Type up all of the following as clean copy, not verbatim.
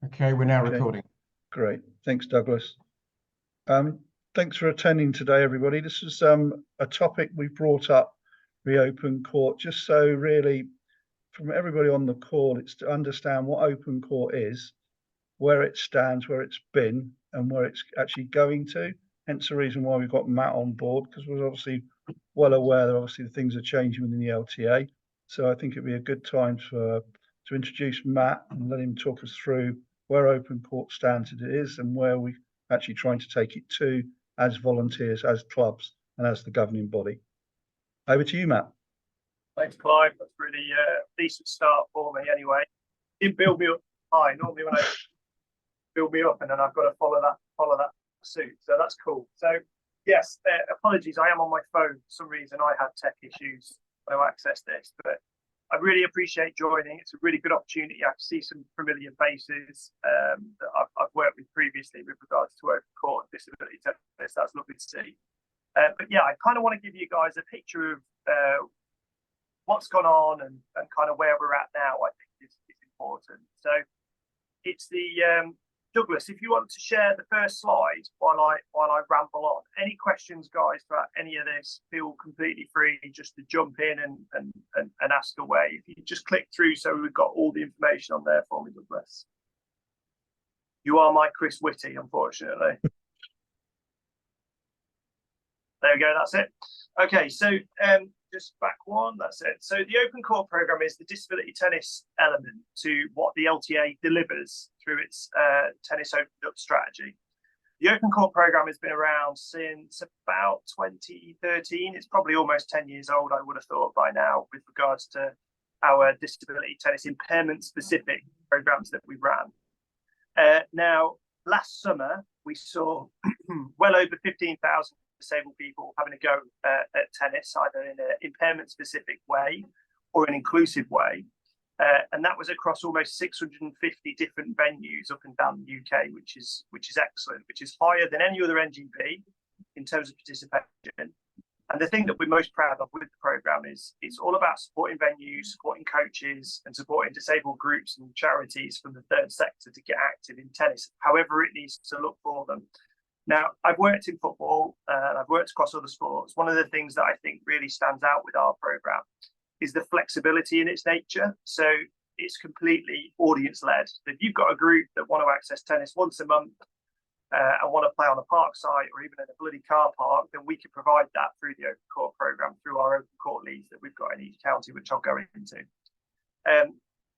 Okay, we're now Okay. recording. Great. Thanks, Douglas. Thanks for attending today, everybody. This is a topic we brought up, the Open Court, just so really from everybody on the call, it's to understand what Open Court is, where it stands, where it's been, and where it's actually going to. Hence the reason why we've got Matt on board, because we're obviously well aware that obviously the things are changing within the LTA. So I think it'd be a good time to introduce Matt and let him talk us through where Open Court stands as it is and where we're actually trying to take it to as volunteers, as clubs, and as the governing body. Over to you, Matt. Thanks, Clive. That's really a decent start for me anyway. Didn't build me up high. Normally when I build me up and then I've got to follow that suit. So that's cool. So yes, apologies. I am on my phone. For some reason I had tech issues when I accessed this, but I really appreciate joining. It's a really good opportunity. I can see some familiar faces that I've worked with previously with regards to Open Court and disability tennis. That's lovely to see. But yeah, I kind of want to give you guys a picture of what's gone on and kind of where we're at now. I think is important. So it's the Douglas, if you want to share the first slide while I ramble on. Any questions, guys, about any of this, feel completely free just to jump in and ask away. If you just click through so we've got all the information on there for me, Douglas. You are my Chris Whitty, unfortunately. There we go, that's it. Okay, so just back one, that's it. So the Open Court programme is the disability tennis element to what the LTA delivers through its tennis opened up strategy. The Open Court programme has been around since about 2013. It's probably almost 10 years old, I would have thought by now, with regards to our disability tennis impairment specific programmes that we ran. Now, last summer, we saw well over 15,000 disabled people having a go at tennis, either in an impairment specific way or an inclusive way. And that was across almost 650 different venues up and down the UK, which is excellent, which is higher than any other NGP in terms of participation. And the thing that we're most proud of with the programme is it's all about supporting venues, supporting coaches and supporting disabled groups and charities from the third sector to get active in tennis, however it needs to look for them. Now, I've worked in football and I've worked across other sports. One of the things that I think really stands out with our programme is the flexibility in its nature. So it's completely audience-led. If you've got a group that want to access tennis once a month and want to play on a park site or even in a bloody car park, then we can provide that through the Open Court programme, through our Open Court leagues that we've got in each county, which I'll go into.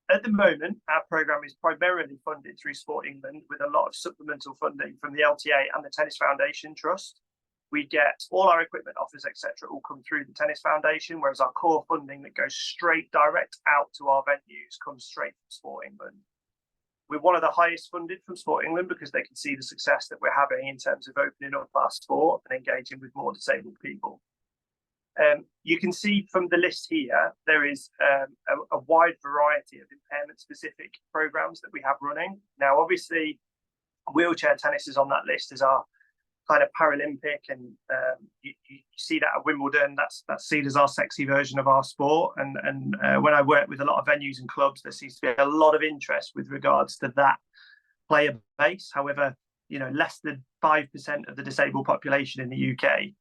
At the moment, our programme is primarily funded through Sport England with a lot of supplemental funding from the LTA and the Tennis Foundation Trust. We get all our equipment offers, etc., all come through the Tennis Foundation, whereas our core funding that goes straight direct out to our venues comes straight from Sport England. We're one of the highest funded from Sport England because they can see the success that we're having in terms of opening up our sport and engaging with more disabled people. You can see from the list here, there is a wide variety of impairment-specific programmes that we have running. Now, obviously, wheelchair tennis is on that list as our kind of Paralympic, and you see that at Wimbledon. That's seen as our sexy version of our sport. And when I work with a lot of venues and clubs, there seems to be a lot of interest with regards to that player base. However, less than 5% of the disabled population in the UK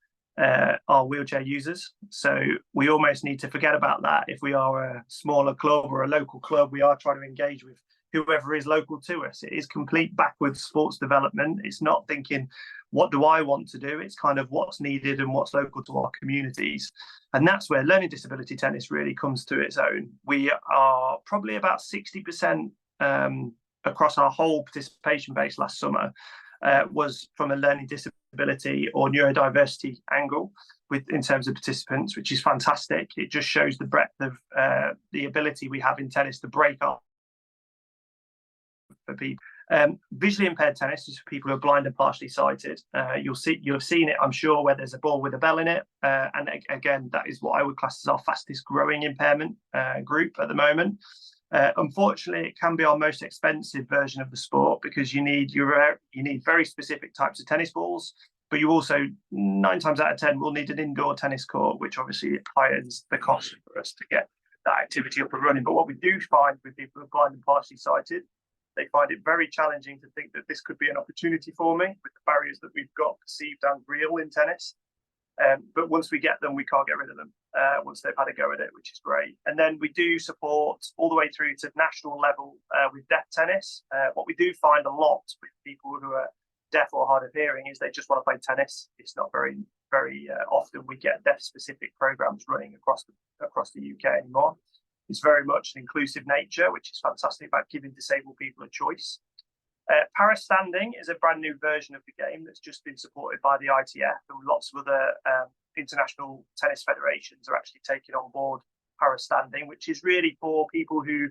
are wheelchair users. So we almost need to forget about that. If we are a smaller club or a local club, we are trying to engage with whoever is local to us. It is complete backwards sports development. It's not thinking, what do I want to do? It's kind of what's needed and what's local to our communities. And that's where learning disability tennis really comes to its own. We are probably about 60% across our whole participation base last summer was from a learning disability or neurodiversity angle in terms of participants, which is fantastic. It just shows the breadth of the ability we have in tennis to break up for people. Visually impaired tennis is for people who are blind and partially sighted. You'll have seen it, I'm sure, where there's a ball with a bell in it. And again, that is what I would class as our fastest growing impairment group at the moment. Unfortunately, it can be our most expensive version of the sport because you need very specific types of tennis balls, but you also 9 times out of 10 will need an indoor tennis court, which obviously hires the cost for us to get that activity up and running. But what we do find with people who are blind and partially sighted They find it very challenging to think that this could be an opportunity for me with the barriers that we've got perceived and real in tennis. But once we get them, we can't get rid of them once they've had a go at it, which is great. And then we do support all the way through to national level with deaf tennis. What we do find a lot with people who are deaf or hard of hearing is they just want to play tennis. It's not very often we get deaf specific programs running across the UK anymore. It's very much an inclusive nature, which is fantastic about giving disabled people a choice. Para standing is a brand new version of the game that's just been supported by the ITF, and lots of other international tennis federations are actually taking on board para standing, which is really for people who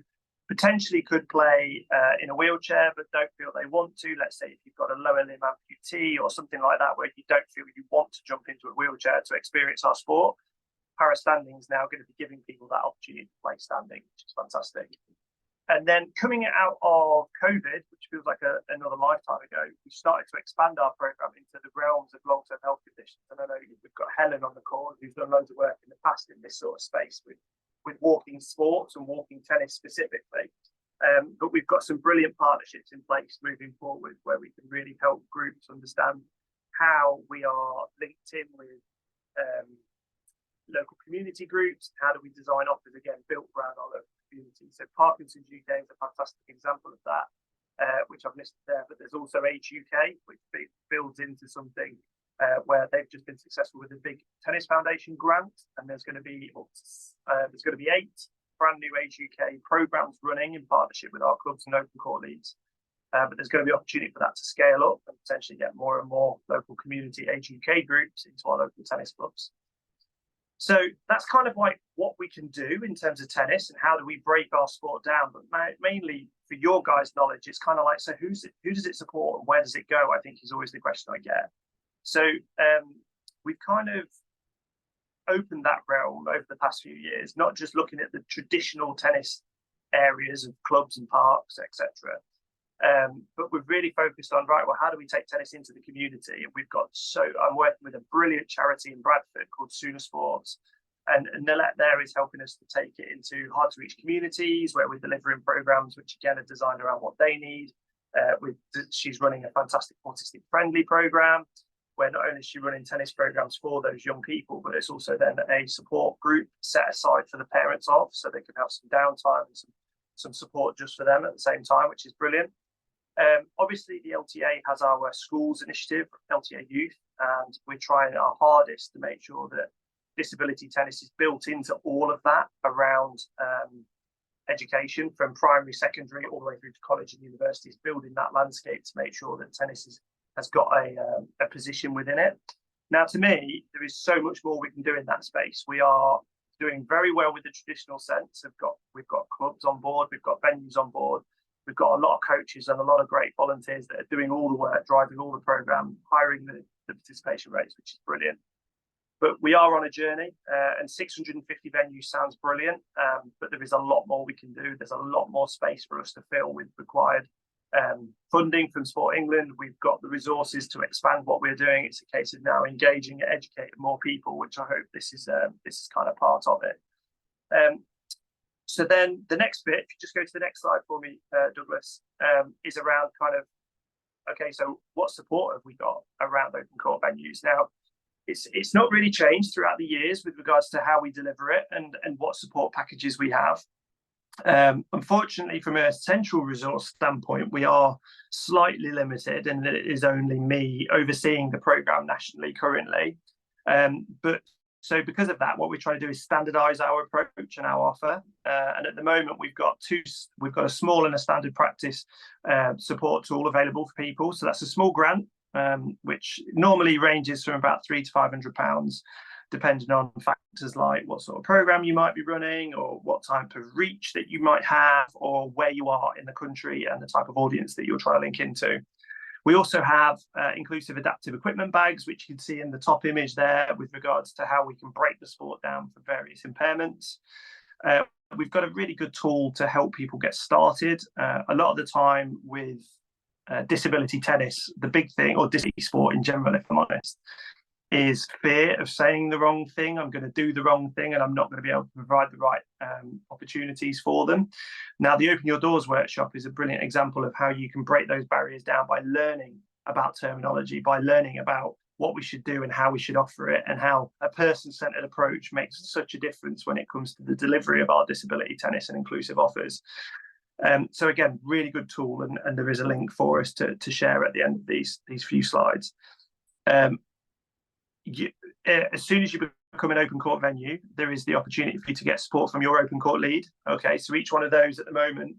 potentially could play in a wheelchair but don't feel they want to. Let's say if you've got a lower limb amputee or something like that, where you don't feel you want to jump into a wheelchair to experience our sport, para standing is now going to be giving people that opportunity to play standing, which is fantastic. And then coming out of COVID, which feels like another lifetime ago, we started to expand our program into the realms of long-term health conditions. And I know we've got Helen on the call, who's done loads of work in the past in this sort of space with walking sports and walking tennis specifically. But we've got some brilliant partnerships in place moving forward where we can really help groups understand how we are linked in with local community groups. How do we design offers, again, built around our local community? So Parkinson's UK is a fantastic example of that, which I've listed there. But there's also Age UK, which builds into something where they've just been successful with a big tennis foundation grant, and there's going to be 8 brand new Age UK programs running in partnership with our clubs and open court leagues. But there's going to be opportunity for that to scale up and potentially get more and more local community Age UK groups into our local tennis clubs. So that's kind of like what we can do in terms of tennis and how do we break our sport down. But mainly for your guys' knowledge, it's kind of like, so who does it support and where does it go, I think is always the question I get. So we've kind of opened that realm over the past few years, not just looking at the traditional tennis areas of clubs and parks, etc. But we've really focused on, right, well, how do we take tennis into the community? And I'm working with a brilliant charity in Bradford called Sooner Sports. And Nilette there is helping us to take it into hard to reach communities where we're delivering programs, which again are designed around what they need. She's running a fantastic autistic friendly program where not only is she running tennis programs for those young people, but it's also then a support group set aside for the parents of, so they can have some downtime and some support just for them at the same time, which is brilliant. Obviously, the LTA has our schools initiative, LTA Youth, and we're trying our hardest to make sure that disability tennis is built into all of that around education from primary, secondary, all the way through to college and universities, building that landscape to make sure that tennis has got a position within it. Now, to me, there is so much more we can do in that space. We are doing very well with the traditional sense. We've got clubs on board, we've got venues on board. We've got a lot of coaches and a lot of great volunteers that are doing all the work, driving all the program, hiring the participation rates, which is brilliant. But we are on a journey, and 650 venues sounds brilliant, but there is a lot more we can do. There's a lot more space for us to fill with required funding from Sport England. We've got the resources to expand what we're doing. It's a case of now engaging and educating more people, which I hope this is kind of part of it. So then the next bit, if you just go to the next slide for me, Douglas, is around kind of, okay, so what support have we got around open court venues? Now, it's not really changed throughout the years with regards to how we deliver it and what support packages we have. Unfortunately, from a central resource standpoint, we are slightly limited, and it is only me overseeing the program nationally currently. So because of that, what we're trying to do is standardise our approach and our offer. And at the moment, we've got a small and a standard practice support tool available for people. So that's a small grant, which normally ranges from about £300 to £500, depending on factors like what sort of program you might be running, or what type of reach that you might have, or where you are in the country and the type of audience that you're trying to link into. We also have inclusive adaptive equipment bags, which you can see in the top image there with regards to how we can break the sport down for various impairments. We've got a really good tool to help people get started. A lot of the time with disability tennis, the big thing, or disability sport in general, if I'm honest, is fear of saying the wrong thing. I'm going to do the wrong thing and I'm not going to be able to provide the right opportunities for them. Now, the Open Your Doors workshop is a brilliant example of how you can break those barriers down by learning about terminology, by learning about what we should do and how we should offer it, and how a person-centered approach makes such a difference when it comes to the delivery of our disability tennis and inclusive offers. So again, really good tool, and there is a link for us to share at the end of these few slides. As soon as you become an open court venue, there is the opportunity for you to get support from your open court lead. Okay, so each one of those at the moment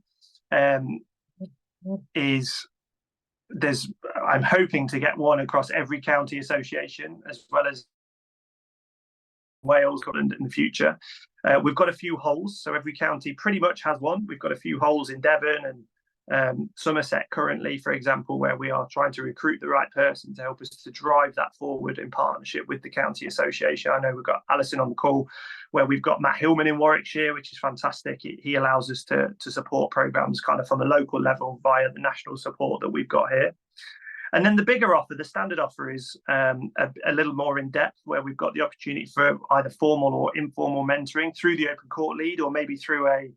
I'm hoping to get one across every county association, as well as Wales, Scotland in the future. We've got a few holes, so every county pretty much has one. We've got a few holes in Devon and Somerset currently, for example, where we are trying to recruit the right person to help us to drive that forward in partnership with the county association. I know we've got Alison on the call, where we've got Matt Hillman in Warwickshire, which is fantastic. He allows us to support programs kind of from a local level via the national support that we've got here. And then the bigger offer, the standard offer, is a little more in depth, where we've got the opportunity for either formal or informal mentoring through the open court lead, or maybe through a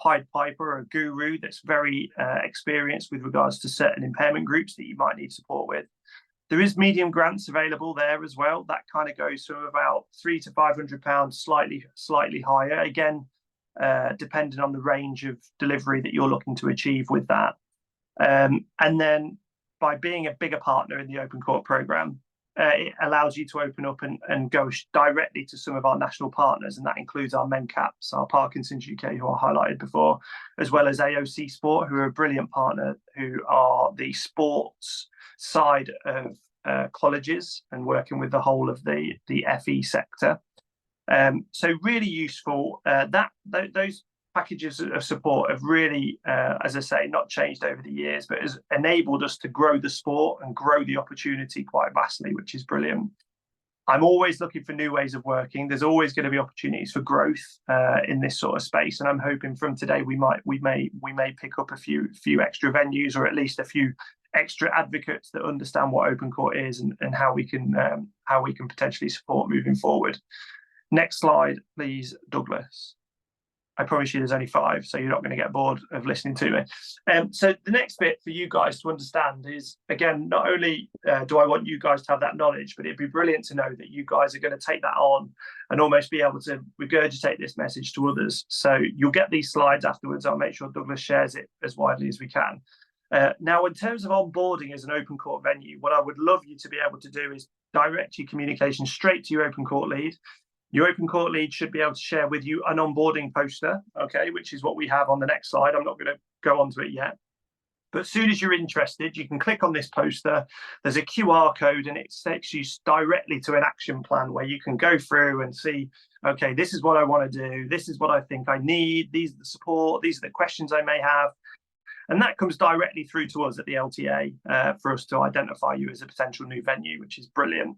Pied Piper or a guru that's very experienced with regards to certain impairment groups that you might need support with. There is medium grants available there as well. That kind of goes from about £300 to £500, slightly higher, again, depending on the range of delivery that you're looking to achieve with that. And then by being a bigger partner in the Open Court programme, it allows you to open up and go directly to some of our national partners, and that includes our MenCaps, our Parkinson's UK, who I highlighted before, as well as AOC Sport, who are a brilliant partner, who are the sports side of colleges and working with the whole of the FE sector. So really useful. Those packages of support have really, as I say, not changed over the years, but has enabled us to grow the sport and grow the opportunity quite vastly, which is brilliant. I'm always looking for new ways of working. There's always going to be opportunities for growth in this sort of space, and I'm hoping from today we may pick up a few extra venues, or at least a few extra advocates that understand what Open Court is and how we can potentially support moving forward. Next slide, please, Douglas. I promise you there's only 5, so you're not going to get bored of listening to me. So the next bit for you guys to understand is, again, not only do I want you guys to have that knowledge, but it'd be brilliant to know that you guys are going to take that on and almost be able to regurgitate this message to others. So you'll get these slides afterwards. I'll make sure Douglas shares it as widely as we can. Now, in terms of onboarding as an open court venue, what I would love you to be able to do is direct your communication straight to your open court lead. Your open court lead should be able to share with you an onboarding poster, okay, which is what we have on the next slide. I'm not going to go onto it yet. But as soon as you're interested, you can click on this poster. There's a QR code, and it takes you directly to an action plan where you can go through and see, okay, this is what I want to do. This is what I think I need. These are the support. These are the questions I may have. And that comes directly through to us at the LTA for us to identify you as a potential new venue, which is brilliant.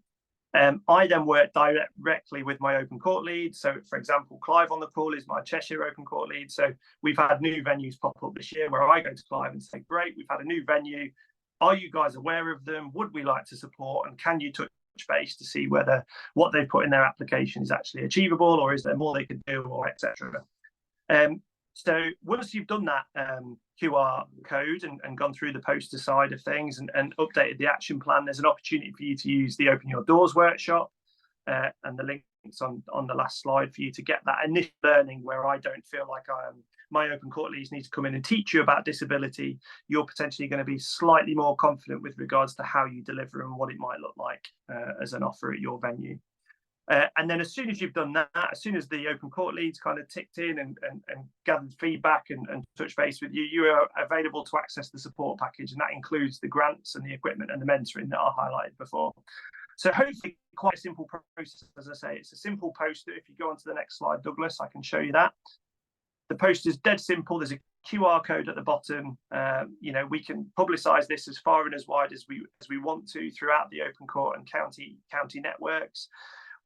I then work directly with my open court lead. So, for example, Clive on the call is my Cheshire open court lead. So we've had new venues pop up this year where I go to Clive and say, great, we've had a new venue. Are you guys aware of them? Would we like to support? And can you touch base to see whether what they've put in their application is actually achievable, or is there more they could do, or etc. So once you've done that QR code and gone through the poster side of things and updated the action plan, there's an opportunity for you to use the Open Your Doors workshop, and the links on the last slide for you to get that initial learning where I don't feel like my open court leads need to come in and teach you about disability. You're potentially going to be slightly more confident with regards to how you deliver and what it might look like as an offer at your venue. And then as soon as you've done that, as soon as the open court leads kind of ticked in and gathered feedback and touched base with you, you are available to access the support package. And that includes the grants and the equipment and the mentoring that I highlighted before. So hopefully quite a simple process. As I say, it's a simple poster. If you go on to the next slide, Douglas, I can show you that. The poster is dead simple. There's a QR code at the bottom. We can publicise this as far and as wide as we want to throughout the open court and county networks.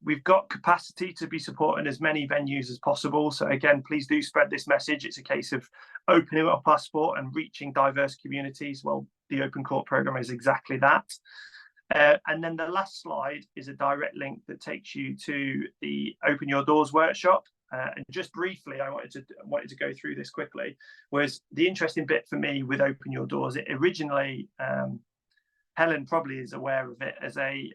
We've got capacity to be supporting as many venues as possible. So again, please do spread this message. It's a case of opening up our sport and reaching diverse communities. Well, the Open Court programme is exactly that. And then the last slide is a direct link that takes you to the Open Your Doors workshop. And just briefly, I wanted to go through this quickly. Was the interesting bit for me with Open Your Doors? It originally, Helen probably is aware of it as a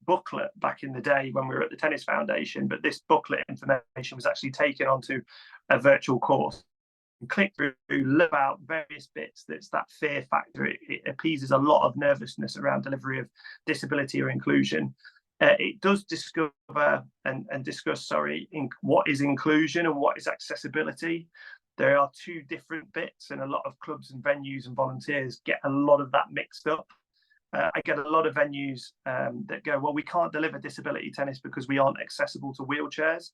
booklet back in the day when we were at the Tennis Foundation. But this booklet information was actually taken onto a virtual course. Click through, learn about various bits. That's that fear factor. It appeases a lot of nervousness around delivery of disability or inclusion. It does discover and discuss, what is inclusion and what is accessibility. There are two different bits, and a lot of clubs and venues and volunteers get a lot of that mixed up. I get a lot of venues that go, well, we can't deliver disability tennis because we aren't accessible to wheelchairs.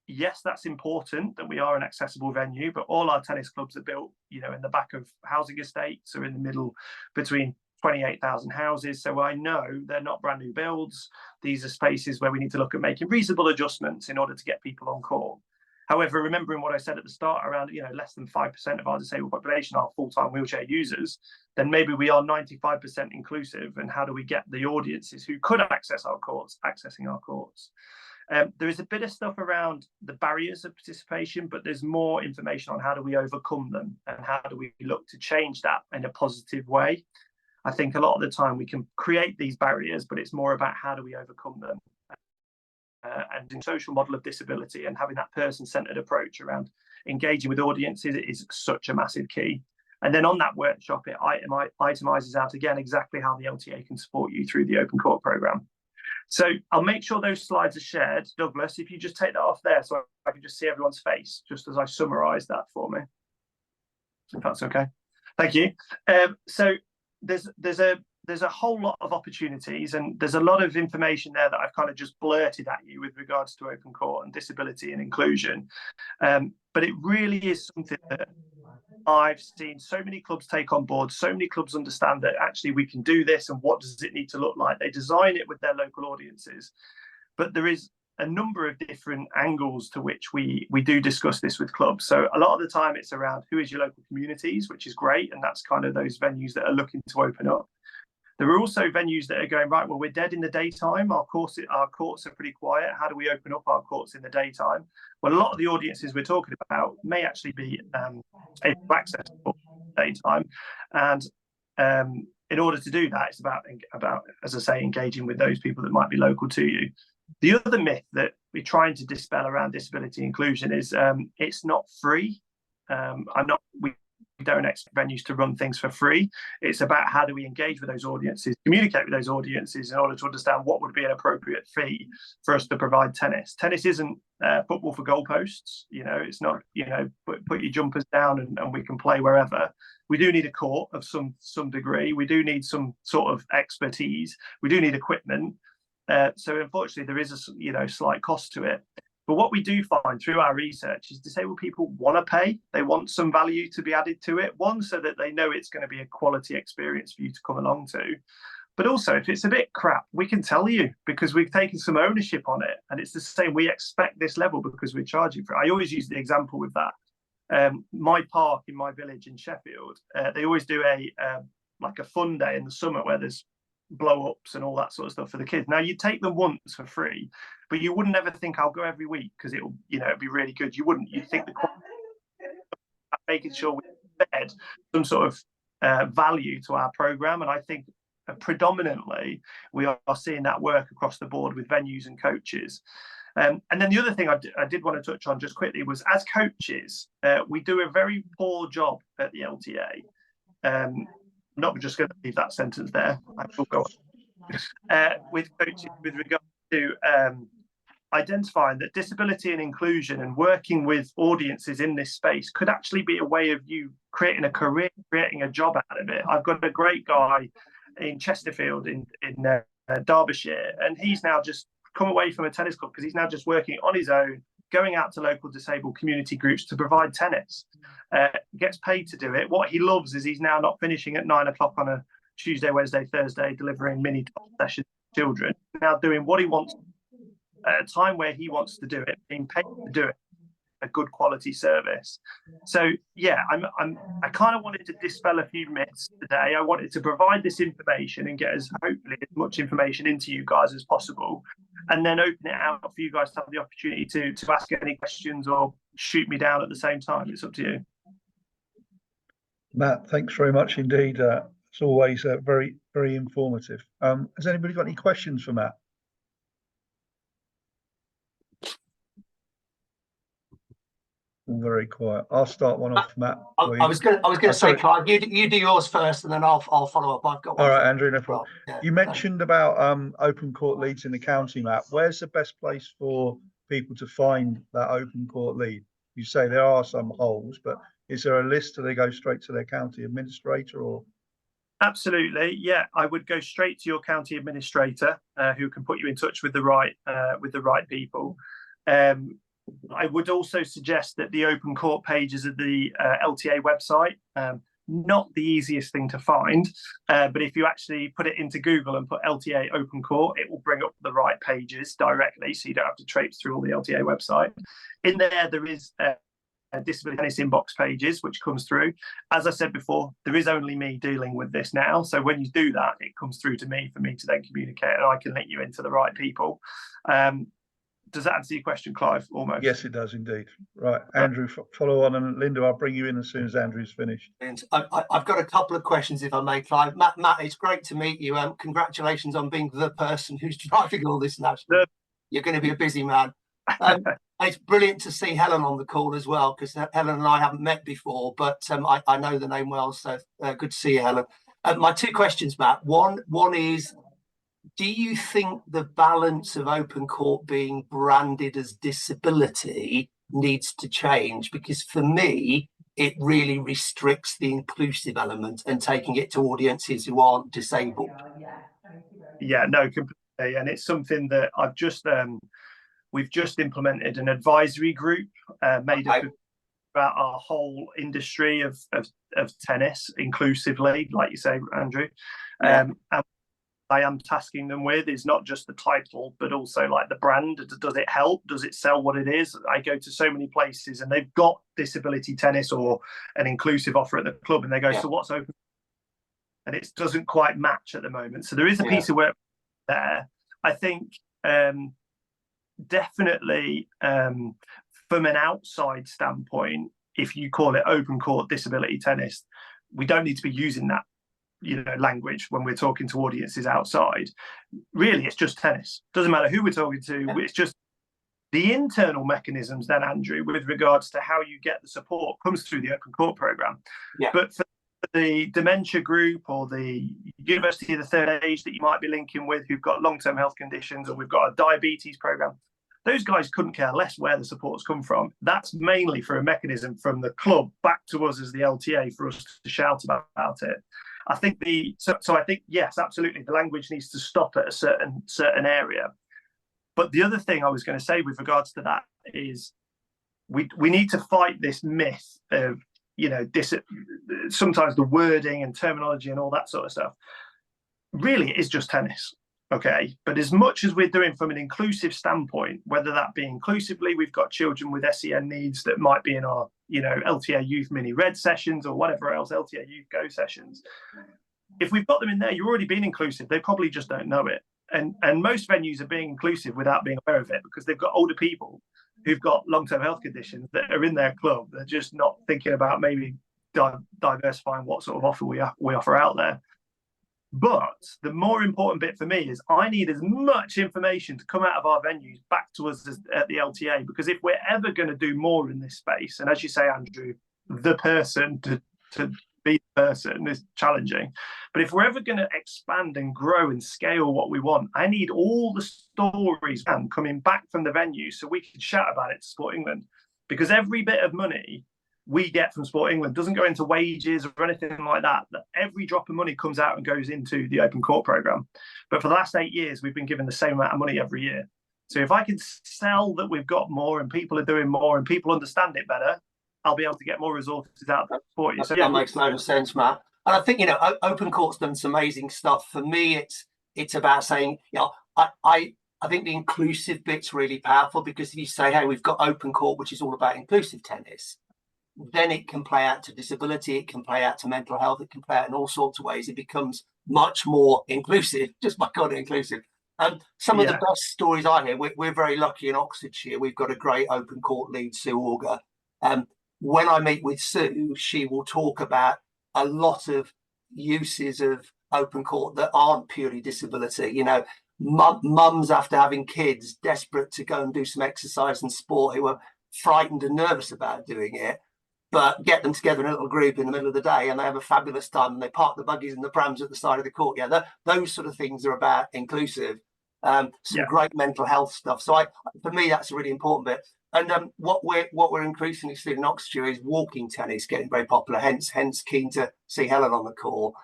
Yes, that's important that we are an accessible venue, but all our tennis clubs are built, in the back of housing estates or in the middle between 28,000 houses. So I know they're not brand new builds. These are spaces where we need to look at making reasonable adjustments in order to get people on court. However, remembering what I said at the start around, less than 5% of our disabled population are full-time wheelchair users, then maybe we are 95% inclusive. And how do we get the audiences who could access our courts, accessing our courts? There is a bit of stuff around the barriers of participation, but there's more information on how do we overcome them and how do we look to change that in a positive way. I think a lot of the time we can create these barriers, but it's more about how do we overcome them. And in social model of disability and having that person-centered approach around engaging with audiences is such a massive key. And then on that workshop, it itemizes out again exactly how the LTA can support you through the Open Court program. So I'll make sure those slides are shared. Douglas, if you just take that off there so I can just see everyone's face, just as I summarize that for me. If that's okay. Thank you. So there's a whole lot of opportunities, and there's a lot of information there that I've kind of just blurted at you with regards to Open Court and disability and inclusion. But it really is something that I've seen so many clubs take on board, so many clubs understand that actually we can do this and what does it need to look like. They design it with their local audiences. But there is a number of different angles to which we do discuss this with clubs. So a lot of the time it's around who is your local communities, which is great. And that's kind of those venues that are looking to open up. There are also venues that are going, right, well, we're dead in the daytime. Our courts are pretty quiet. How do we open up our courts in the daytime? Well, a lot of the audiences we're talking about may actually be able to access in the daytime. And in order to do that, it's about, as I say, engaging with those people that might be local to you. The other myth that we're trying to dispel around disability inclusion is it's not free. We don't expect venues to run things for free. It's about how do we engage with those audiences, communicate with those audiences in order to understand what would be an appropriate fee for us to provide tennis. Tennis isn't football for goalposts. It's not, put your jumpers down and we can play wherever. We do need a court of some degree. We do need some sort of expertise. We do need equipment. So unfortunately, there is a slight cost to it. But what we do find through our research is disabled people want to pay. They want some value to be added to it. One, so that they know it's going to be a quality experience for you to come along to. But also, if it's a bit crap, we can tell you because we've taken some ownership on it. And it's the same. We expect this level because we're charging for it. I always use the example with that. My park in my village in Sheffield, they always do like a fun day in the summer where there's blow-ups and all that sort of stuff for the kids. Now, you take them once for free, but you wouldn't ever think I'll go every week because it'll be really good. You wouldn't. You'd think making sure we fed some sort of value to our program, and I think predominantly we are seeing that work across the board with venues and coaches. And then the other thing I did want to touch on just quickly was, as coaches, we do a very poor job at the LTA. I'm not just going to leave that sentence there. I will go on. With coaches with regard to identifying that disability and inclusion and working with audiences in this space could actually be a way of you creating a career, creating a job out of it. I've got a great guy in Chesterfield in Derbyshire, and he's now just come away from a tennis club because he's now just working on his own, going out to local disabled community groups to provide tennis. Gets paid to do it. What he loves is he's now not finishing at 9 o'clock on a Tuesday, Wednesday, Thursday, delivering mini sessions to children. Now doing what he wants at a time where he wants to do it, being paid to do it. a good quality service. So yeah, I kind of wanted to dispel a few myths today. I wanted to provide this information and get hopefully as much information into you guys as possible, and then open it out for you guys to have the opportunity to ask any questions or shoot me down at the same time. It's up to you. Matt, thanks very much indeed. It's always very, very informative. Has anybody got any questions for Matt? All very quiet. I'll start one off, Matt. I was going to say, Clive, you do yours first, and then I'll follow up. I've got one. All right, Andrew, no problem. Yeah, you mentioned about open court leads in the county, Matt. Where's the best place for people to find that open court lead? You say there are some holes, but is there a list? Do they go straight to their county administrator, or? Absolutely, yeah. I would go straight to your county administrator, who can put you in touch with the right people. I would also suggest that the open court pages of the LTA website, not the easiest thing to find, but if you actually put it into Google and put LTA Open Court, it will bring up the right pages directly, so you don't have to traipse through all the LTA website. In there is disability tennis inbox pages, which comes through. As I said before, there is only me dealing with this now, so when you do that, it comes through to me for me to then communicate, and I can link you into the right people. Does that answer your question, Clive? Almost. Yes, it does indeed. Right, Andrew, follow on, and Linda, I'll bring you in as soon as Andrew's finished. I've got a couple of questions, if I may, Clive. Matt, it's great to meet you. Congratulations on being the person who's driving all this national. You're going to be a busy man. It's brilliant to see Helen on the call as well, because Helen and I haven't met before, but I know the name well, so good to see you, Helen. My two questions, Matt. One is, do you think the balance of open court being branded as disability needs to change? Because for me, it really restricts the inclusive element and taking it to audiences who aren't disabled. Yeah, no, completely. And it's something that we've just implemented an advisory group made up about our whole industry of tennis inclusively, like you say, Andrew. And I am tasking them with is not just the title, but also like the brand. Does it help? Does it sell what it is? I go to so many places and they've got disability tennis or an inclusive offer at the club, and they go, so what's open? And it doesn't quite match at the moment. So there is a piece of work there. I think definitely from an outside standpoint, if you call it open court disability tennis, we don't need to be using that language when we're talking to audiences outside. Really, it's just tennis. Doesn't matter who we're talking to. It's just the internal mechanisms then, Andrew, with regards to how you get the support comes through the open court program. But for the dementia group or the university of the third age that you might be linking with, who've got long-term health conditions, or we've got a diabetes program, those guys couldn't care less where the support's come from. That's mainly for a mechanism from the club back to us as the LTA for us to shout about it. I think I think, yes, absolutely, the language needs to stop at a certain area. But the other thing I was going to say with regards to that is we need to fight this myth of sometimes the wording and terminology and all that sort of stuff. Really, it is just tennis. Okay, but as much as we're doing from an inclusive standpoint, whether that be inclusively, we've got children with SEN needs that might be in our, LTA Youth Mini Red sessions or whatever else, LTA Youth Go sessions. If we've got them in there, you're already being inclusive. They probably just don't know it. And most venues are being inclusive without being aware of it, because they've got older people who've got long-term health conditions that are in their club. They're just not thinking about maybe diversifying what sort of offer we offer out there. But the more important bit for me is I need as much information to come out of our venues back to us at the LTA, because if we're ever going to do more in this space, and as you say, Andrew, the person to be the person is challenging. But if we're ever going to expand and grow and scale what we want, I need all the stories coming back from the venue so we can shout about it to Sport England, because every bit of money we get from Sport England doesn't go into wages or anything like that. Every drop of money comes out and goes into the open court program. But for the last 8 years, we've been given the same amount of money every year. So if I can sell that we've got more and people are doing more and people understand it better, I'll be able to get more resources out there for you. So that makes a load of sense, Matt. And I think, open court's done some amazing stuff. For me, it's about saying, I think the inclusive bit's really powerful, because if you say, hey, we've got Open Court, which is all about inclusive tennis, then it can play out to disability, it can play out to mental health, it can play out in all sorts of ways. It becomes much more inclusive just by calling it inclusive. Some of the best stories I hear, we're very lucky in Oxfordshire. We've got a great Open Court lead, Sue Auger. When I meet with Sue, she will talk about a lot of uses of Open Court that aren't purely disability. You know, mums after having kids, desperate to go and do some exercise and sport, who are frightened and nervous about doing it, but get them together in a little group in the middle of the day and they have a fabulous time, and they park the buggies and the prams at the side of the court. Yeah, those sort of things are about inclusive. Some great mental health stuff. So for me, that's a really important bit. And what we're increasingly seeing in Oxfordshire is walking tennis getting very popular. Hence keen to see Helen on the call.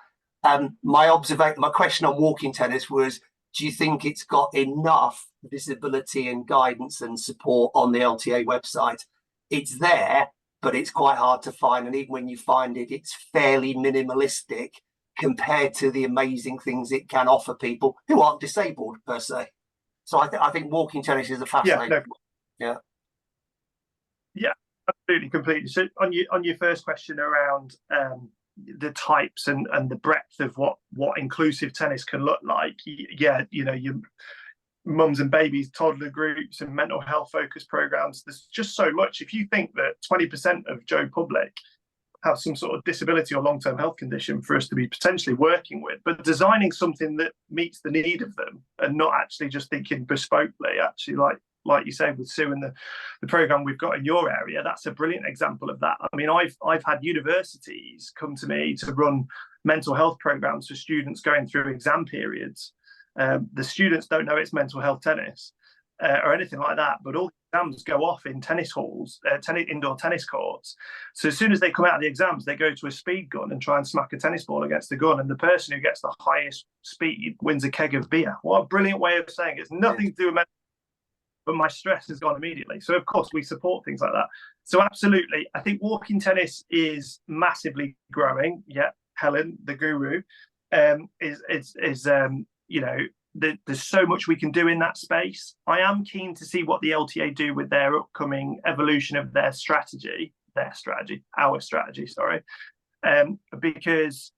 My question on walking tennis was, do you think it's got enough visibility and guidance and support on the LTA website? It's there, but it's quite hard to find. And even when you find it, it's fairly minimalistic compared to the amazing things it can offer people who aren't disabled per se. So I think walking tennis is a fascinating one. Yeah, absolutely, completely. So on your first question around the types and the breadth of what inclusive tennis can look like, yeah, you know, your mums and babies, toddler groups, and mental health focused programs. There's just so much. If you think that 20% of Joe Public have some sort of disability or long-term health condition for us to be potentially working with, but designing something that meets the need of them and not actually just thinking bespokely, actually like you say with Sue and the program we've got in your area, that's a brilliant example of that. I mean, I've had universities come to me to run mental health programs for students going through exam periods. The students don't know it's mental health tennis or anything like that, but all exams go off in tennis halls, indoor tennis courts. So as soon as they come out of the exams, they go to a speed gun and try and smack a tennis ball against the gun, and the person who gets the highest speed wins a keg of beer. What a brilliant way of saying it. It's nothing to do with mental, but my stress has gone immediately. So of course we support things like that. So absolutely, I think walking tennis is massively growing. Yeah, Helen, the guru, is you know, there's so much we can do in that space. I am keen to see what the LTA do with their upcoming evolution of our strategy, sorry, because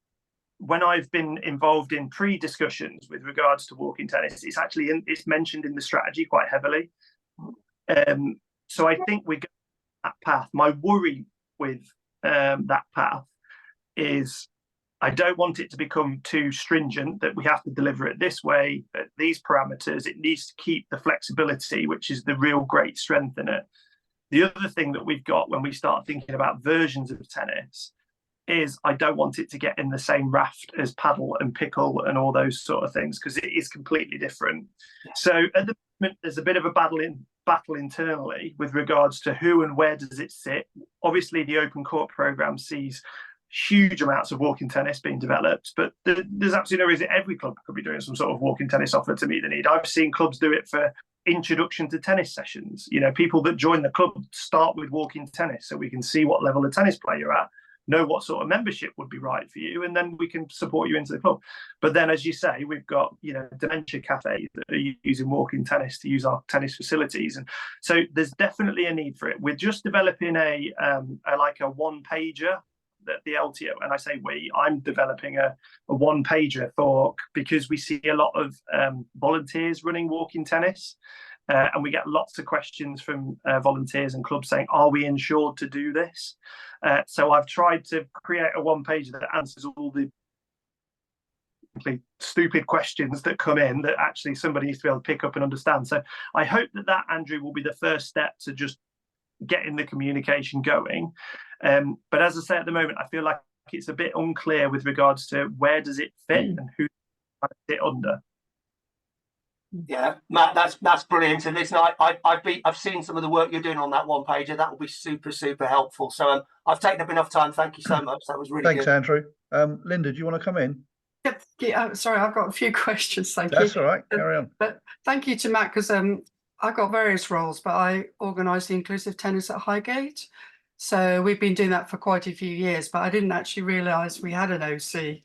when I've been involved in pre-discussions with regards to walking tennis, it's mentioned in the strategy quite heavily. So I think we go that path. My worry with that path is I don't want it to become too stringent, that we have to deliver it this way, at these parameters. It needs to keep the flexibility, which is the real great strength in it. The other thing that we've got when we start thinking about versions of tennis is I don't want it to get in the same raft as paddle and pickle and all those sort of things, because it is completely different. So at the moment, there's a bit of a battle internally with regards to who and where does it sit. Obviously, the Open Court program sees huge amounts of walking tennis being developed, but there's absolutely no reason every club could be doing some sort of walking tennis offer to meet the need. I've seen clubs do it for introduction to tennis sessions. You know, people that join the club start with walking tennis so we can see what level of tennis play you're at, know what sort of membership would be right for you, and then we can support you into the club. But then, as you say, we've got, you know, dementia cafes that are using walking tennis to use our tennis facilities, and so there's definitely a need for it. We're just developing a one-pager that the LTA, and I say I'm developing a one-pager because we see a lot of volunteers running walking tennis, and we get lots of questions from volunteers and clubs saying, are we insured to do this? So I've tried to create a one-pager that answers all the stupid questions that come in that actually somebody needs to be able to pick up and understand. So I hope that Andrew, will be the first step to just getting the communication going. But as I say, at the moment, I feel like it's a bit unclear with regards to where does it fit and who does it sit under. Yeah, Matt, that's brilliant. And listen, I've seen some of the work you're doing on that one pager. That will be super helpful. So I've taken up enough time. Thank you so much. That was really Thanks, good. Andrew. Linda, do you want to come in? Yeah, sorry, I've got a few questions. Thank you. That's all right. Carry on. But thank you to Matt, because I've got various roles, but I organise the inclusive tennis at Highgate. So we've been doing that for quite a few years, but I didn't actually realise we had an OC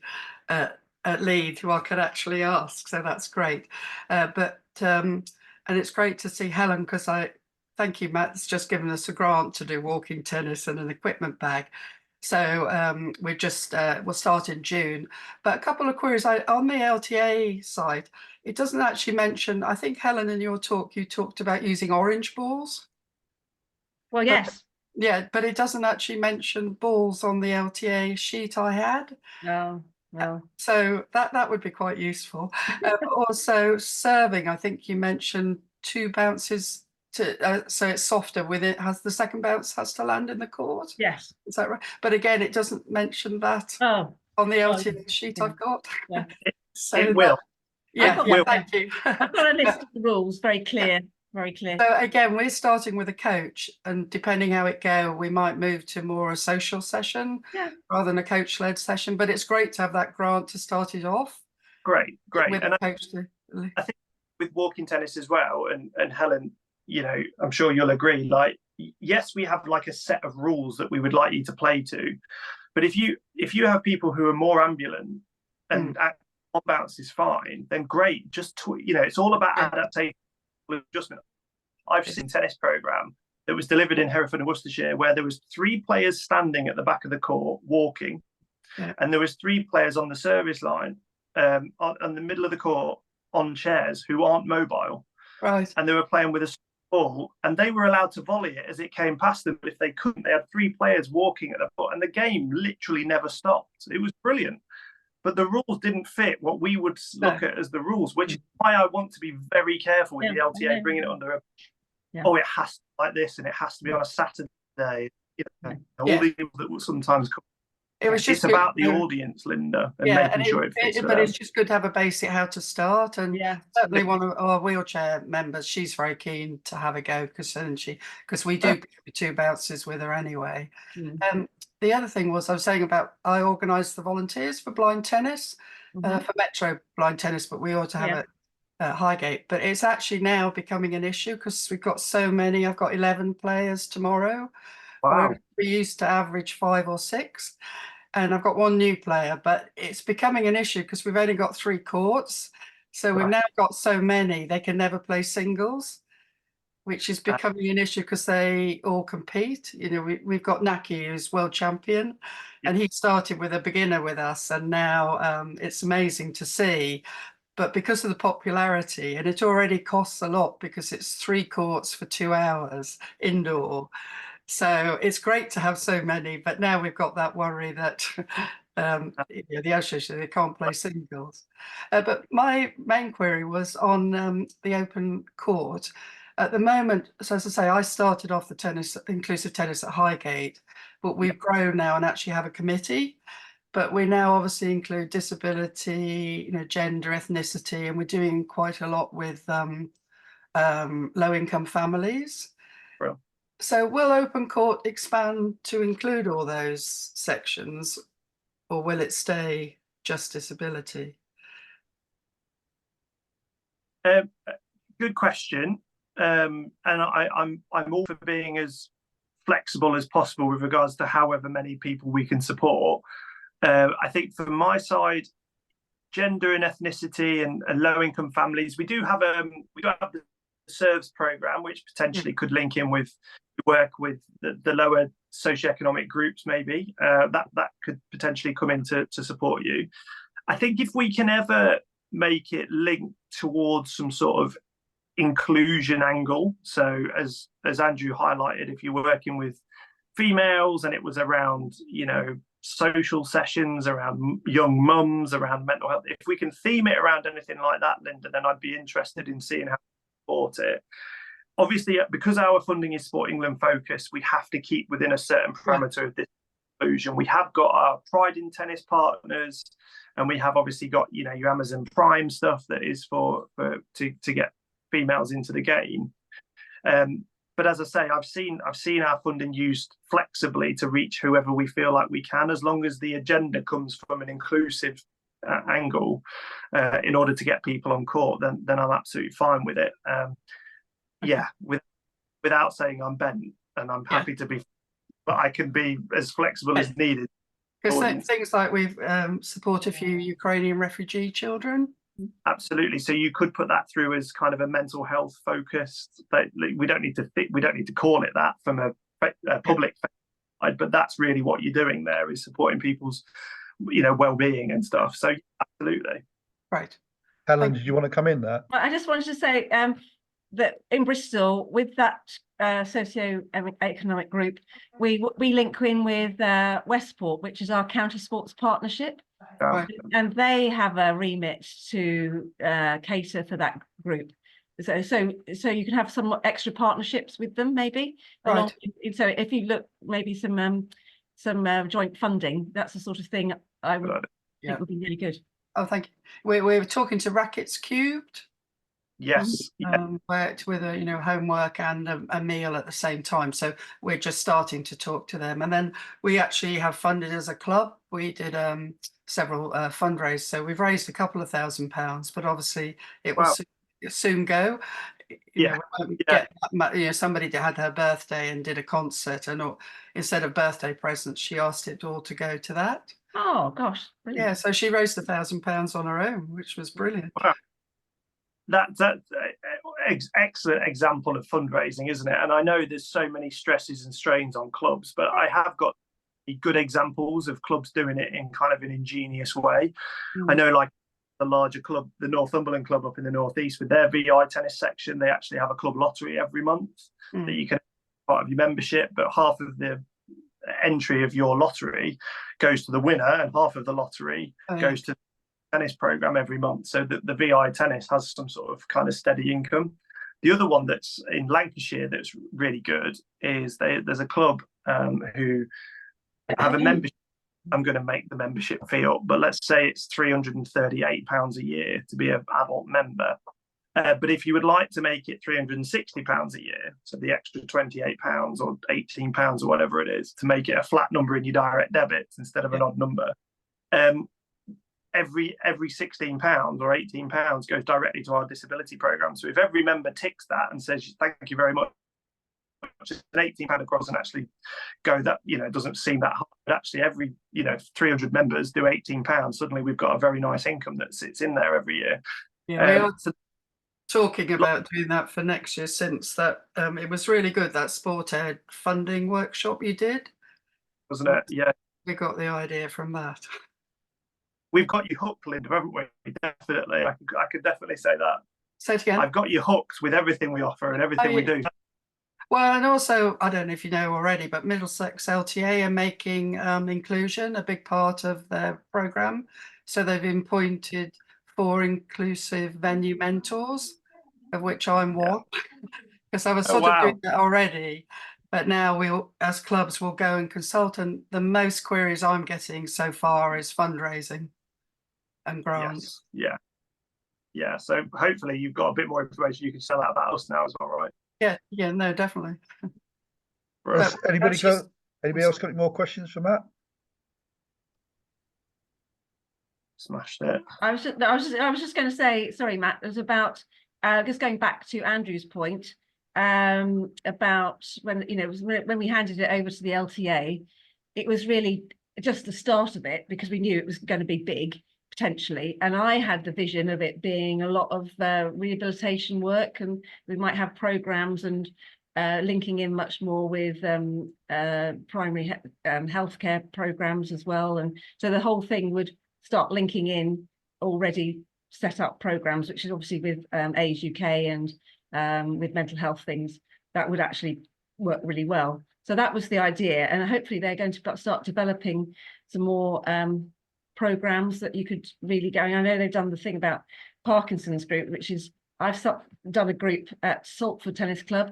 at Leeds who I could actually ask. So that's great. But And it's great to see Helen, because thank you, Matt, it's just given us a grant to do walking tennis and an equipment bag. So we'll start in June. But a couple of queries on the LTA side, it doesn't actually mention, I think Helen, in your talk, you talked about using orange balls. Well, yes. Yeah, but it doesn't actually mention balls on the LTA sheet I had. No. So that would be quite useful. Also serving, I think you mentioned 2 bounces to so it's softer with it. Has the second bounce has to land in the court? Yes. Is that right? But again, it doesn't mention that Oh, on the LTA sheet yeah. I've got. Yeah. So It will. Yeah, thank you. I've got a list of the rules, very clear, very clear. So again, we're starting with a coach, and depending how it go, we might move to more a social session rather than a coach-led session. But it's great to have that grant to start it off. Great. With And a coach I think with walking tennis as well, and Helen, you know, I'm sure you'll agree, like, yes, we have like a set of rules that we would like you to play to, but if you have people who are more ambulant and one bounce is fine, then great. Just it's all about adaptation, adjustment. I've seen a tennis program that was delivered in Hereford and Worcestershire where there was 3 players standing at the back of the court walking, and there was 3 players on the service line on the middle of the court on chairs who aren't mobile, right? And they were playing with a ball, and they were allowed to volley it as it came past them. But if they couldn't, they had 3 players walking at the foot, and the game literally never stopped. It was brilliant. But the rules didn't fit what we would look at as the rules, which is why I want to be very careful with the LTA bringing it under oh, it has to be like this, and it has to be on a Saturday. All these that will sometimes come. It's about the audience, Linda, and making sure it fits. But it's just good to have a basic how to start, and certainly one of our wheelchair members, she's very keen to have a go because we do 2 bounces with her anyway. The other thing was I was saying about I organised the volunteers for blind tennis, for Metro blind tennis, but we ought to have it at Highgate. But it's actually now becoming an issue because we've got so many. I've got 11 players tomorrow. Wow. We used to average 5 or 6. And I've got 1 new player, but it's becoming an issue because we've only got 3 courts. So we've now got so many, they can never play singles, which is becoming an issue because they all compete. You know, we've got Naki, who's world champion, and he started with a beginner with us. And now it's amazing to see. But because of the popularity, and it already costs a lot because it's 3 courts for 2 hours indoor. So it's great to have so many, but now we've got that worry that the association, they can't play singles. But my main query was on the open court. At the moment, so as I say, I started off the inclusive tennis at Highgate, but we've grown now and actually have a committee. But we now obviously include disability, gender, ethnicity, and we're doing quite a lot with low-income families. Well. So will open court expand to include all those sections, or will it stay just disability? Good question. And I'm all for being as flexible as possible with regards to however many people we can support. I think from my side, gender and ethnicity and low-income families, we do have the serves program, which potentially could link in with work with the lower socioeconomic groups. Maybe that could potentially come in to support you. I think if we can ever make it linked towards some sort of inclusion angle, so as Andrew highlighted, if you're working with females and it was around social sessions around young mums, around mental health, if we can theme it around anything like that, Linda, then I'd be interested in seeing how to support it. Obviously, because our funding is Sport England focused, we have to keep within a certain parameter of this inclusion. We have got our Pride in Tennis partners, and we have obviously got your Amazon Prime stuff that is to get females into the game. But as I say, I've seen our funding used flexibly to reach whoever we feel like we can, as long as the agenda comes from an inclusive angle in order to get people on court. Then I'm absolutely fine with it. Without saying I'm bent, and I'm happy to be, but I can be as flexible as needed. Because things like we've support a few Ukrainian refugee children. Absolutely. So you could put that through as kind of a mental health focused. We don't need to call it that from a public side, but that's really what you're doing there, is supporting people's, well-being and stuff. So absolutely. Right. Helen, did you want to come in there? I just wanted to say that in Bristol, with that socio-economic group, we link in with Westport, which is our county sports partnership. Right. And they have a remit to cater for that group. So you can have some extra partnerships with them, maybe. Right. So if you look, maybe some joint funding, that's the sort of thing I would think would be really good. Oh, thank you. We were talking to Rackets Cubed. Yes. Worked with homework and a meal at the same time. So we're just starting to talk to them. And then we actually have funded as a club. We did several fundraisers. So we've raised a couple of £1,000, but obviously it will soon go. Somebody had her birthday and did a concert, and instead of birthday presents, she asked it all to go to that. Oh gosh, brilliant. Yeah, so she raised £1,000 on her own, which was brilliant. Wow. That's excellent example of fundraising, isn't it? And I know there's so many stresses and strains on clubs, but I have got good examples of clubs doing it in kind of an ingenious way. I know, like the larger club, the Northumberland club up in the northeast, with their VI tennis section, they actually have a club lottery every month that you can part of your membership, but half of the entry of your lottery goes to the winner, and half of the lottery goes to the tennis program every month, so that the VI tennis has some sort of kind of steady income. The other one that's in Lancashire that's really good is there's a club who have a membership. I'm going to make the membership fee up, but let's say it's £338 a year to be an adult member. But if you would like to make it £360 a year, so the extra £28 or £18 or whatever it is, to make it a flat number in your direct debits instead of an odd number, every £16 or £18 goes directly to our disability program. So if every member ticks that and says thank you very much, just an £18 across and actually go, that doesn't seem that hard, but actually every 300 members do £18, suddenly we've got a very nice income that sits in there every year. We are talking about doing that for next year, since that it was really good, that sport ed funding workshop you did, wasn't it? Yeah, we got the idea from that. We've got you hooked, Linda, haven't we? Definitely. I could definitely say that. Say it again. I've got you hooked with everything we offer and everything we do. Well, and also, I don't know if you know already, but Middlesex LTA are making inclusion a big part of their programme. So they've appointed 4 inclusive venue mentors, of which I'm one, because I was sort of doing that already. But now we'll, as clubs, will go and consult, and the most queries I'm getting so far is fundraising and grants. Yeah. So hopefully you've got a bit more information you can sell out about us now as well, right? Yeah, no, definitely. Anybody else got any more questions for Matt? Smashed it. I was just going to say, sorry, Matt, it was about just going back to Andrew's point about when we handed it over to the LTA, it was really just the start of it, because we knew it was going to be big potentially, and I had the vision of it being a lot of rehabilitation work, and we might have programs and linking in much more with primary healthcare programs as well, and so the whole thing would start linking in already set up programs, which is obviously with Age UK and with mental health things that would actually work really well. So that was the idea, and hopefully they're going to start developing some more programs that you could really go. I know they've done the thing about Parkinson's group, which is, I've done a group at Saltford Tennis Club,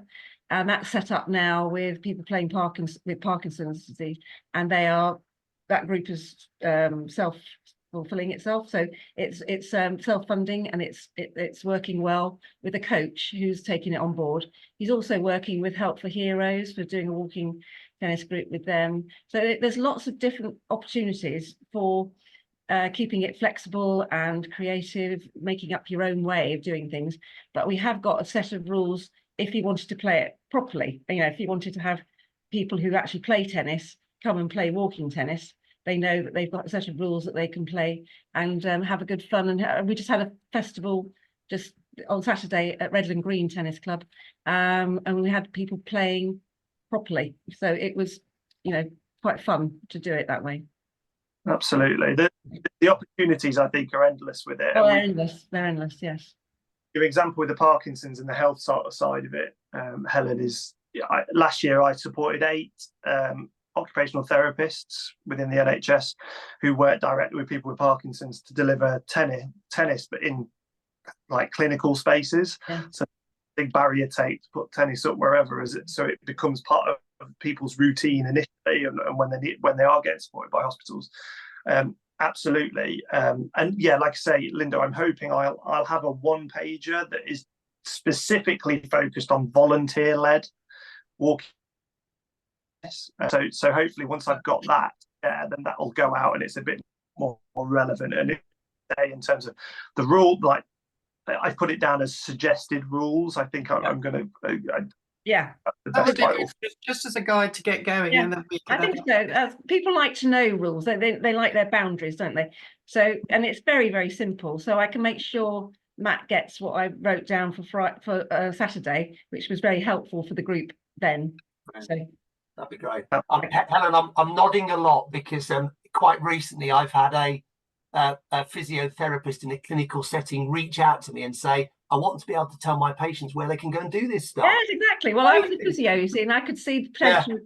and that's set up now with people playing Parkinson's disease, and that group is self-fulfilling itself, so it's self-funding, and it's working well with a coach who's taking it on board. He's also working with Help for Heroes for doing a walking tennis group with them. So there's lots of different opportunities for keeping it flexible and creative, making up your own way of doing things. But we have got a set of rules if you wanted to play it properly. If you wanted to have people who actually play tennis come and play walking tennis, they know that they've got a set of rules that they can play and have a good fun. And we just had a festival just on Saturday at Redland Green Tennis Club, and we had people playing properly. So it was, you know, quite fun to do it that way. Absolutely. The opportunities, I think, are endless with it. Oh, they're endless. They're endless, yes. Your example with the Parkinson's and the health side of it, Helen, is last year I supported 8 occupational therapists within the NHS who work directly with people with Parkinson's to deliver tennis, but in like clinical spaces. Yeah. So big barrier tape to put tennis up wherever, so it becomes part of people's routine initially, and when they are getting supported by hospitals. Absolutely. And yeah, like I say, Linda, I'm hoping I'll have a 1-pager that is specifically focused on volunteer-led walking. So hopefully once I've got that, then that'll go out and it's a bit more relevant. And in terms of the rule, like I put it down as suggested rules. I think I'm going to. Yeah, that would be just as a guide to get going. Yeah, and then we can I think so. People like to know rules. They like their boundaries, don't they? So, and it's very, very simple. So I can make sure Matt gets what I wrote down for Saturday, which was very helpful for the group then. So that'd be great. Helen, I'm nodding a lot because quite recently I've had a physiotherapist in a clinical setting reach out to me and say, I want to be able to tell my patients where they can go and do this stuff. Yes, exactly. Well, I was a physio, you see, and I could see the potential. Yeah.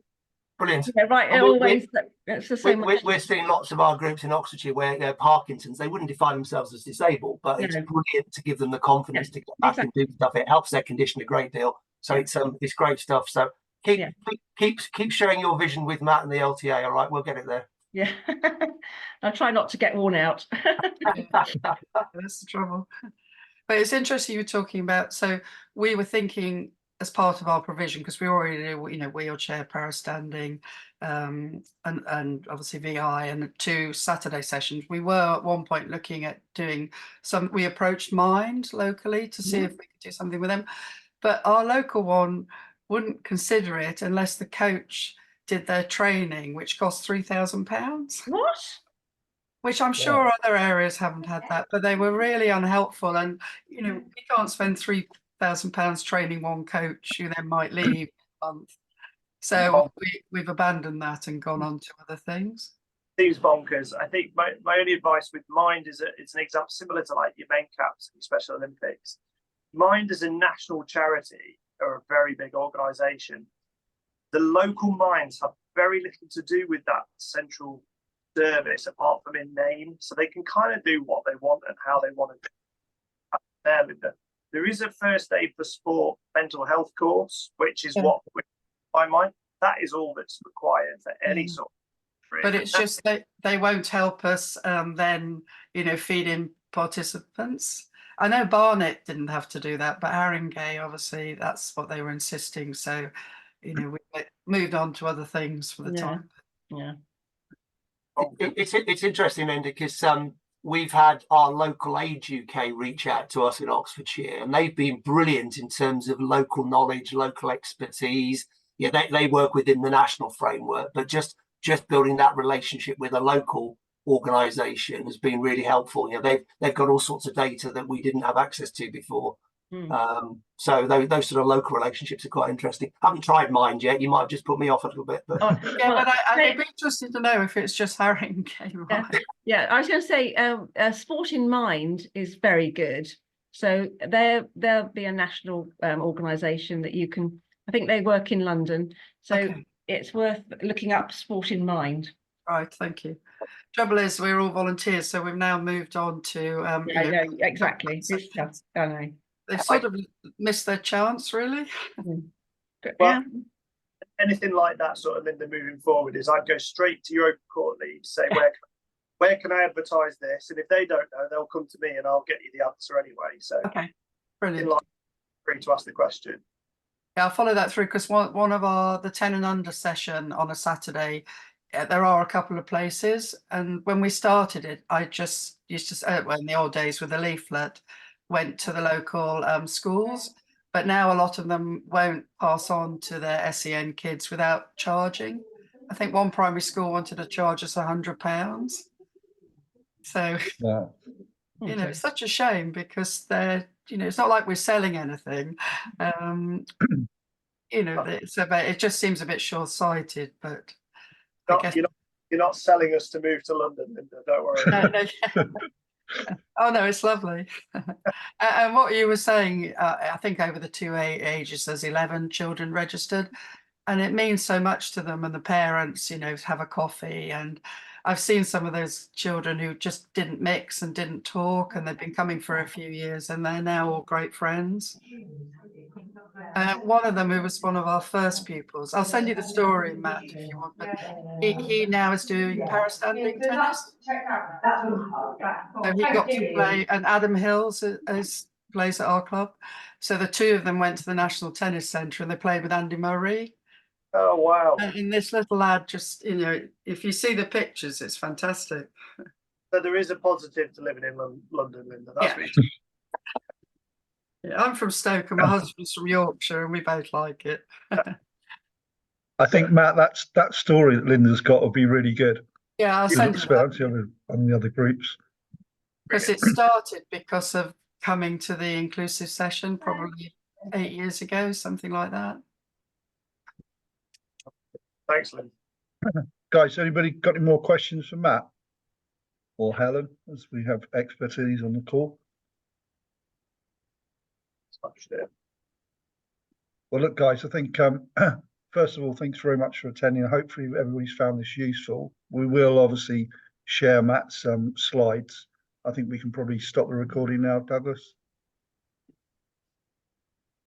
Brilliant. You know, right, always. We're seeing lots of our groups in Oxfordshire where Parkinson's, they wouldn't define themselves as disabled, but it's brilliant to give them the confidence to get back and do stuff. It helps their condition a great deal. So it's great stuff. So keep sharing your vision with Matt and the LTA. All right, we'll get it there. Yeah, I'll try not to get worn out. That's the trouble. But it's interesting you were talking about. So we were thinking as part of our provision, because we already do, you know, wheelchair, parastanding, and obviously VI, and 2 Saturday sessions. We were at one point looking at doing some. We approached Mind locally to see if we could do something with them, but our local one wouldn't consider it unless the coach did their training, which cost £3,000. What? Which I'm sure other areas haven't had that, but they were really unhelpful. And, you know, we can't spend £3,000 training one coach who then might leave a month. So we've abandoned that and gone on to other things. Seems bonkers. I think my only advice with Mind is that it's an example similar to like your main caps and Special Olympics. Mind as a national charity or a very big organisation, the local minds have very little to do with that central service apart from in name, so they can kind of do what they want and how they want to do. There is a first aid for sport mental health course, which is what by Mind, that is all that's required for any sort of career. But it's just that they won't help us then, you know, feed in participants. I know Barnet didn't have to do that, but Haringey, obviously that's what they were insisting. So, you know, we moved on to other things for the time. Yeah. It's interesting, Linda, because we've had our local Age UK reach out to us in Oxfordshire, and they've been brilliant in terms of local knowledge, local expertise. Yeah, they work within the national framework, but just building that relationship with a local organisation has been really helpful. You know, they've got all sorts of data that we didn't have access to before. So those sort of local relationships are quite interesting. I haven't tried Mind yet. You might have just put me off a little bit, but but I'd be interested to know if it's just Haringey. Right? Yeah, I was going to say, Sport in Mind is very good. So they'll be a national organisation that you can. I think they work in London, so it's worth looking up Sport in Mind. Right, thank you. Trouble is, we're all volunteers, so we've now moved on to. Exactly. I know. They've sort of missed their chance, really. Well, anything like that sort of, Linda, moving forward is I'd go straight to your Open Court lead, say where can I advertise this, and if they don't know, they'll come to me and I'll get you the answer anyway. So brilliant. Free to ask the question. Yeah, I'll follow that through, because one of the 10 and under session on a Saturday, there are a couple of places, and when we started it, I just used to say, well, in the old days with a leaflet, went to the local schools, but now a lot of them won't pass on to their SEN kids without charging. I think one primary school wanted to charge us £100. So, Wow. you know, it's such a shame because they're, you know, it's not like we're selling anything. You know, it just seems a bit short-sighted, but I guess You're not selling us to move to London, Linda, don't worry. no. Oh no, it's lovely. And what you were saying, I think over the two ages, there's 11 children registered, and it means so much to them and the parents, you know, have a coffee. And I've seen some of those children who just didn't mix and didn't talk, and they've been coming for a few years, and they're now all great friends. One of them, who was one of our first pupils, I'll send you the story, Matt, if you want, but he now is doing para-standing tennis. So he got to play, and Adam Hills plays at our club. So the two of them went to the National Tennis Centre and they played with Andy Murray. Oh, wow. And this little lad just, you know, if you see the pictures, it's fantastic. So there is a positive to living in London, Linda. That's what Yeah, I'm from Stoke and my husband's from Yorkshire, and we both like it. I think, Matt, that story that Linda's got will be really good. Yeah, I'll send you that. On the other groups. Because it started because of coming to the inclusive session probably 8 years ago, something like that. Thanks, Lynn. Guys, anybody got any more questions for Matt or Helen, as we have expertise on the call? Well, look, guys, I think first of all, thanks very much for attending. Hopefully everybody's found this useful. We will obviously share Matt's slides. I think we can probably stop the recording now, Douglas.